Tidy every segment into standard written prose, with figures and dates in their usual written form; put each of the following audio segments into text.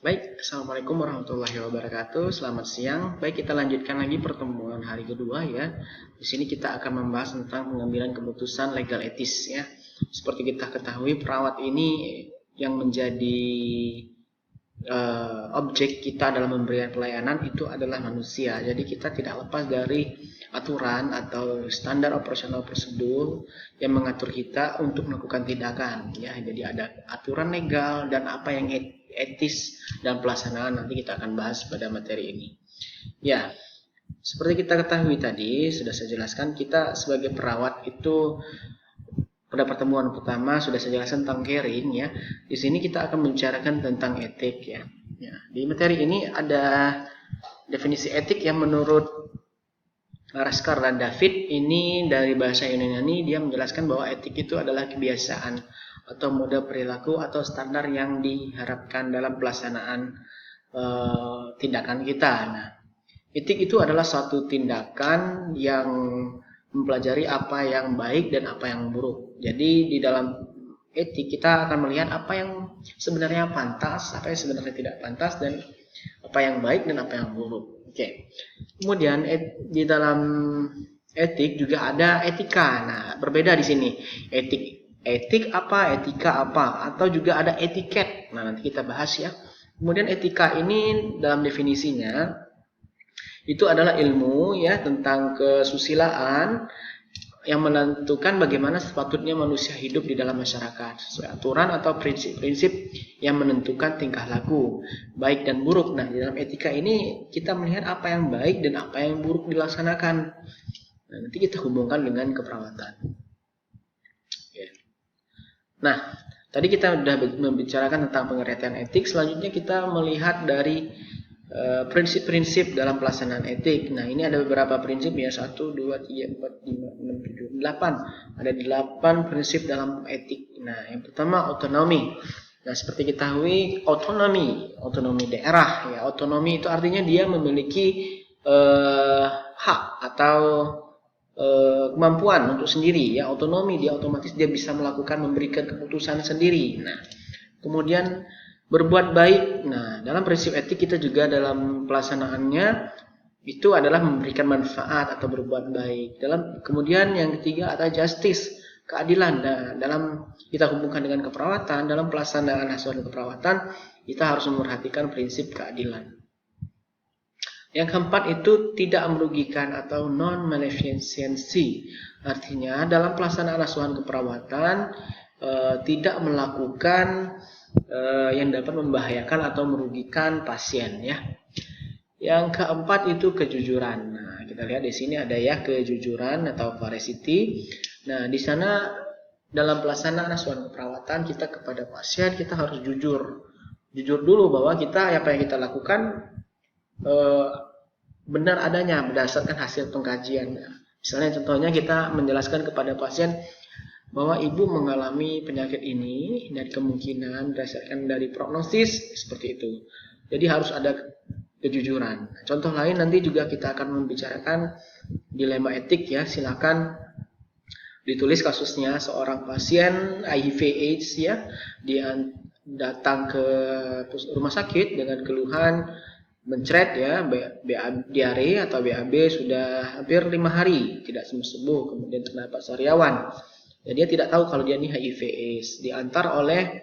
Baik, Assalamualaikum warahmatullahi wabarakatuh. Selamat siang. Baik, kita lanjutkan lagi pertemuan hari kedua ya. Di sini kita akan membahas tentang pengambilan keputusan legal etis ya. Seperti kita ketahui, perawat ini yang menjadi objek kita dalam memberikan pelayanan itu adalah manusia. Jadi kita tidak lepas dari aturan atau standar operasional prosedur yang mengatur kita untuk melakukan tindakan ya. Jadi ada aturan legal dan apa yang etis dan pelaksanaan nanti kita akan bahas pada materi ini. Ya, seperti kita ketahui tadi sudah saya jelaskan, kita sebagai perawat itu pada pertemuan pertama sudah saya jelaskan tentang caring ya. Di sini kita akan membicarakan tentang etik ya. Di materi ini ada definisi etik yang menurut Raskar dan David ini dari bahasa Yunani, dia menjelaskan bahwa etik itu adalah kebiasaan atau mode perilaku atau standar yang diharapkan dalam pelaksanaan tindakan kita. Nah, etik itu adalah suatu tindakan yang mempelajari apa yang baik dan apa yang buruk. Jadi di dalam etik kita akan melihat apa yang sebenarnya pantas, apa yang sebenarnya tidak pantas, dan apa yang baik dan apa yang buruk. Oke. Kemudian di dalam etik juga ada etika. Nah, berbeda di sini. Etik apa, etika apa, atau juga ada etiket. Nah, nanti kita bahas ya. Kemudian etika ini dalam definisinya itu adalah ilmu ya tentang kesusilaan yang menentukan bagaimana sepatutnya manusia hidup di dalam masyarakat sesuai aturan atau prinsip-prinsip yang menentukan tingkah laku baik dan buruk. Nah, di dalam etika ini kita melihat apa yang baik dan apa yang buruk dilaksanakan. Nah, nanti kita hubungkan dengan keperawatan. Nah, tadi kita sudah membicarakan tentang pengertian etik. Selanjutnya kita melihat dari prinsip-prinsip dalam pelaksanaan etik. Nah, ini ada beberapa prinsip ya. 1, 2, 3, 4, 5, 6, 7, 8. Ada 8 prinsip dalam etik. Nah, yang pertama otonomi. Nah, seperti kita ketahui otonomi daerah ya. Otonomi itu artinya dia memiliki hak atau kemampuan untuk sendiri ya. Otonomi dia otomatis dia bisa memberikan keputusan sendiri. Nah, kemudian berbuat baik. Nah, dalam prinsip etik kita juga dalam pelaksanaannya itu adalah memberikan manfaat atau berbuat baik. Kemudian yang ketiga ada justice, keadilan. Nah, dalam kita hubungkan dengan keperawatan, dalam pelaksanaan asuhan keperawatan kita harus memperhatikan prinsip keadilan. Yang keempat itu tidak merugikan atau non-maleficency. Artinya dalam pelaksanaan asuhan keperawatan tidak melakukan yang dapat membahayakan atau merugikan pasien ya. Yang keempat itu kejujuran. Nah, kita lihat di sini ada ya kejujuran atau veracity. Nah, di sana dalam pelaksanaan asuhan keperawatan kita kepada pasien kita harus jujur. Jujur dulu bahwa apa yang kita lakukan benar adanya berdasarkan hasil pengkajian. Nah, misalnya contohnya kita menjelaskan kepada pasien bahwa ibu mengalami penyakit ini dan kemungkinan berdasarkan dari prognosis seperti itu. Jadi harus ada kejujuran. Contoh lain nanti juga kita akan membicarakan dilema etik ya. Silakan ditulis kasusnya seorang pasien HIV/AIDS ya, dia datang ke rumah sakit dengan keluhan mencret ya, diare atau BAB sudah hampir 5 hari tidak sembuh, kemudian terdapat sariawan. Ya, dia tidak tahu kalau dia ini HIV/AIDS. Diantar oleh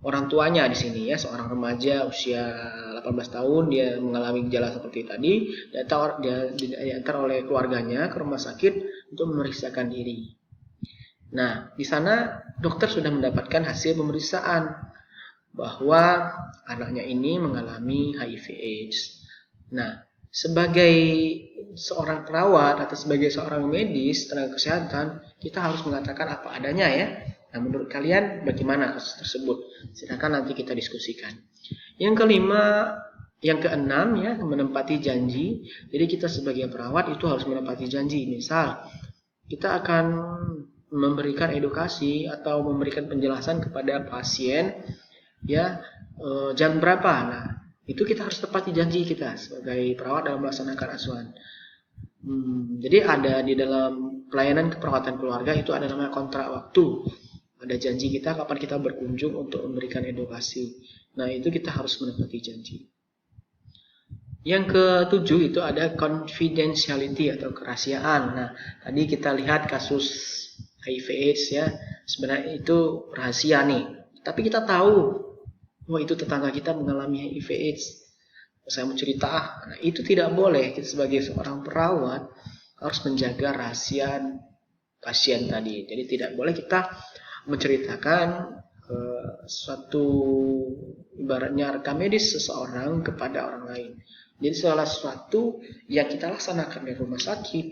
orang tuanya di sini ya, seorang remaja usia 18 tahun dia mengalami gejala seperti tadi. Dia diantar oleh keluarganya ke rumah sakit untuk memeriksakan diri. Nah, di sana dokter sudah mendapatkan hasil pemeriksaan bahwa anaknya ini mengalami HIV/AIDS. Nah, sebagai seorang perawat atau sebagai seorang medis tenaga kesehatan, kita harus mengatakan apa adanya ya. Nah, menurut kalian bagaimana kasus tersebut? Silakan nanti kita diskusikan. Yang keenam ya, menepati janji. Jadi kita sebagai perawat itu harus menepati janji. Misal, kita akan memberikan edukasi atau memberikan penjelasan kepada pasien ya jam berapa. Nah, itu kita harus tepati janji kita sebagai perawat dalam melaksanakan asuhan. Jadi ada di dalam pelayanan keperawatan keluarga itu ada namanya kontrak waktu. Ada janji kita kapan kita berkunjung untuk memberikan edukasi. Nah, itu kita harus menepati janji. Yang ketujuh itu ada confidentiality atau kerahasiaan. Nah, tadi kita lihat kasus HIV/AIDS ya, sebenarnya itu rahasia nih. Tapi kita tahu, wah itu tetangga kita mengalami HIV/AIDS. Saya mau cerita, nah, itu tidak boleh. Kita sebagai seorang perawat harus menjaga rahasia pasien tadi. Jadi tidak boleh kita menceritakan suatu ibaratnya rekam medis seseorang kepada orang lain. Jadi salah sesuatu yang kita laksanakan di rumah sakit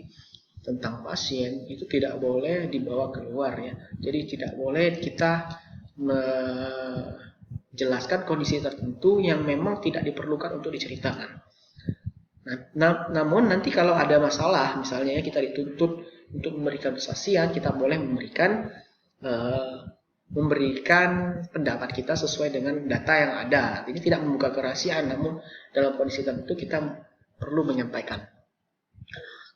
tentang pasien itu tidak boleh dibawa keluar ya. Jadi tidak boleh kita menjelaskan kondisi tertentu yang memang tidak diperlukan untuk diceritakan. Namun nanti kalau ada masalah, misalnya kita dituntut untuk memberikan kesaksian, kita boleh memberikan pendapat kita sesuai dengan data yang ada. Jadi tidak membuka kerahasiaan, namun dalam kondisi tertentu kita perlu menyampaikan.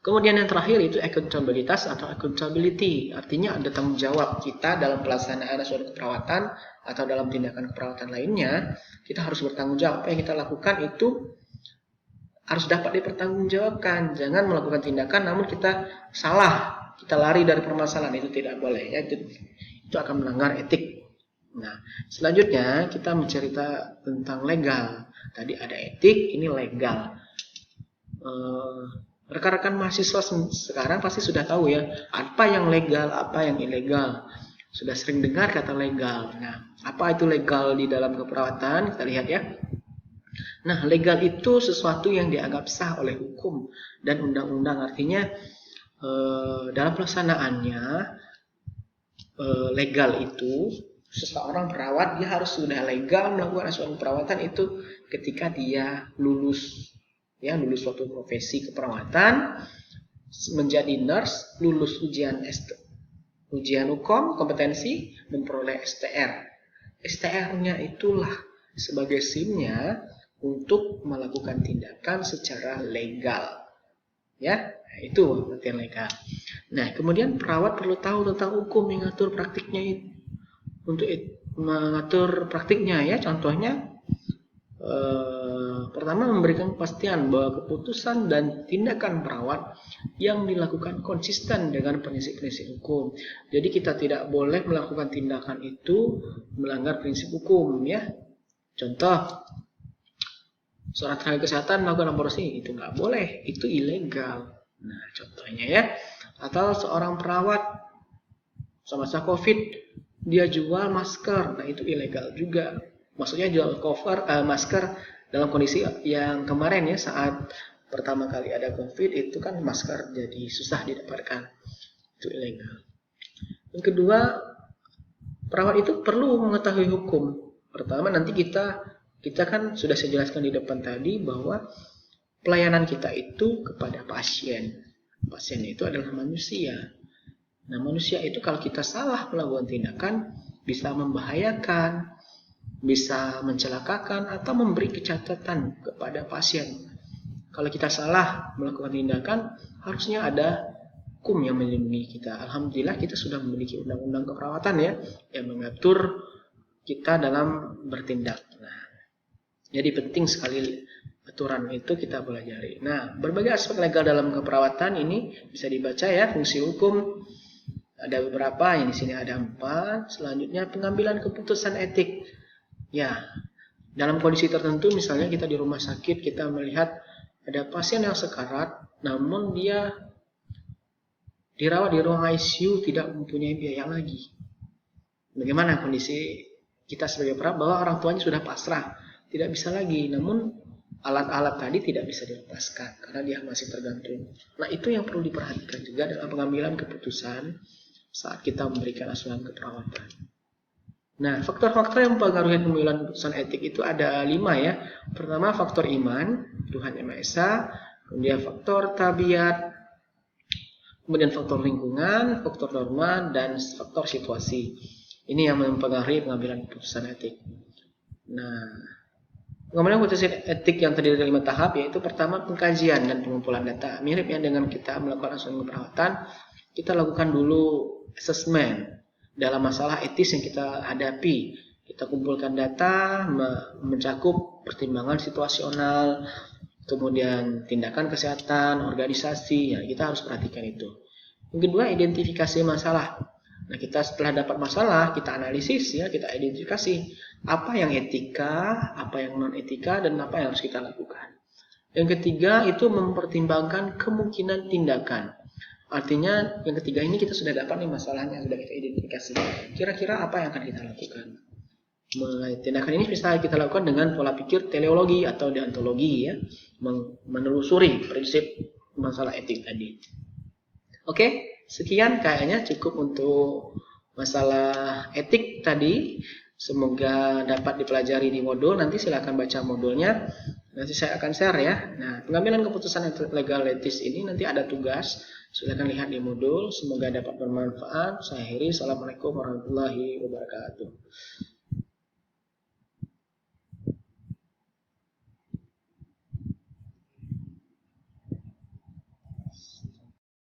Kemudian yang terakhir itu akuntabilitas atau accountability. Artinya ada tanggung jawab kita dalam pelaksanaan suatu keperawatan atau dalam tindakan keperawatan lainnya. Kita harus bertanggung jawab. Apa yang kita lakukan itu harus dapat dipertanggungjawabkan. Jangan melakukan tindakan namun kita salah. Kita lari dari permasalahan, itu tidak boleh ya. Itu akan melanggar etik. Nah, selanjutnya kita mencerita tentang legal. Tadi ada etik, ini legal. Rekan-rekan mahasiswa sekarang pasti sudah tahu ya, apa yang legal, apa yang ilegal. Sudah sering dengar kata legal. Nah, apa itu legal di dalam keperawatan? Kita lihat ya. Nah, legal itu sesuatu yang dianggap sah oleh hukum dan undang-undang. Artinya dalam pelaksanaannya legal itu seseorang perawat dia harus sudah legal melakukan suatu perawatan itu ketika dia lulus suatu profesi keperawatan, menjadi nurse, lulus ujian hukum kompetensi, memperoleh STR. STR-nya itulah sebagai SIM-nya untuk melakukan tindakan secara legal. Ya, itu pengertian legal. Nah, kemudian perawat perlu tahu tentang hukum mengatur praktiknya untuk mengatur praktiknya ya. Contohnya pertama memberikan kepastian bahwa keputusan dan tindakan perawat yang dilakukan konsisten dengan prinsip-prinsip hukum. Jadi kita tidak boleh melakukan tindakan itu melanggar prinsip hukum ya. Contoh, seorang tenaga kesehatan melakukan aborsi, itu nggak boleh, itu ilegal. Nah, contohnya ya. Atau seorang perawat semasa COVID dia jual masker, nah itu ilegal juga. Maksudnya jual masker dalam kondisi yang kemarin ya, saat pertama kali ada COVID itu kan masker jadi susah didapatkan, itu ilegal. Yang kedua, perawat itu perlu mengetahui hukum. Pertama nanti kita kan sudah saya jelaskan di depan tadi bahwa pelayanan kita itu kepada pasien. Pasien itu adalah manusia. Nah, manusia itu kalau kita salah melakukan tindakan bisa membahayakan, bisa mencelakakan atau memberi kecacatan kepada pasien. Kalau kita salah melakukan tindakan, harusnya ada hukum yang melindungi kita. Alhamdulillah kita sudah memiliki undang-undang keperawatan ya, yang mengatur kita dalam bertindak. Nah, jadi penting sekali aturan itu kita pelajari. Nah, berbagai aspek legal dalam keperawatan ini bisa dibaca ya, fungsi hukum. Ada beberapa, yang di sini ada 4. Selanjutnya pengambilan keputusan etik. Ya, dalam kondisi tertentu misalnya kita di rumah sakit, kita melihat ada pasien yang sekarat, namun dia dirawat di ruang ICU tidak mempunyai biaya lagi. Bagaimana kondisi kita sebagai perawat bahwa orang tuanya sudah pasrah, tidak bisa lagi, namun alat-alat tadi tidak bisa dilepaskan karena dia masih tergantung. Nah, itu yang perlu diperhatikan juga dalam pengambilan keputusan saat kita memberikan asuhan keperawatan. Nah, faktor-faktor yang mempengaruhi pengambilan keputusan etik itu ada 5 ya. Pertama, faktor iman, Tuhan Yang Maha Esa. Kemudian faktor tabiat, kemudian faktor lingkungan, faktor norma, dan faktor situasi. Ini yang mempengaruhi pengambilan keputusan etik. Nah, pengambilan keputusan etik yang terdiri dari 5 tahap, yaitu pertama pengkajian dan pengumpulan data. Mirip ya dengan kita melakukan asuhan keperawatan, kita lakukan dulu assessment dalam masalah etis yang kita hadapi. Kita kumpulkan data, mencakup pertimbangan situasional, kemudian tindakan kesehatan, organisasi, ya kita harus perhatikan itu. Yang kedua, identifikasi masalah. Nah, kita setelah dapat masalah, kita analisis ya, kita identifikasi apa yang etika, apa yang non etika, dan apa yang harus kita lakukan. Yang ketiga itu mempertimbangkan kemungkinan tindakan. Artinya yang ketiga ini kita sudah dapat nih masalahnya, sudah kita identifikasi. Kira-kira apa yang akan kita lakukan? Mulai tindakan ini bisa kita lakukan dengan pola pikir teleologi atau deontologi ya, menelusuri prinsip masalah etik tadi. Oke, sekian kayaknya cukup untuk masalah etik tadi. Semoga dapat dipelajari di modul. Nanti silakan baca modulnya. Nanti saya akan share ya. Nah, pengambilan keputusan legal etis ini nanti ada tugas. Silakan lihat di modul. Semoga dapat bermanfaat. Saya akhiri. Assalamualaikum warahmatullahi wabarakatuh.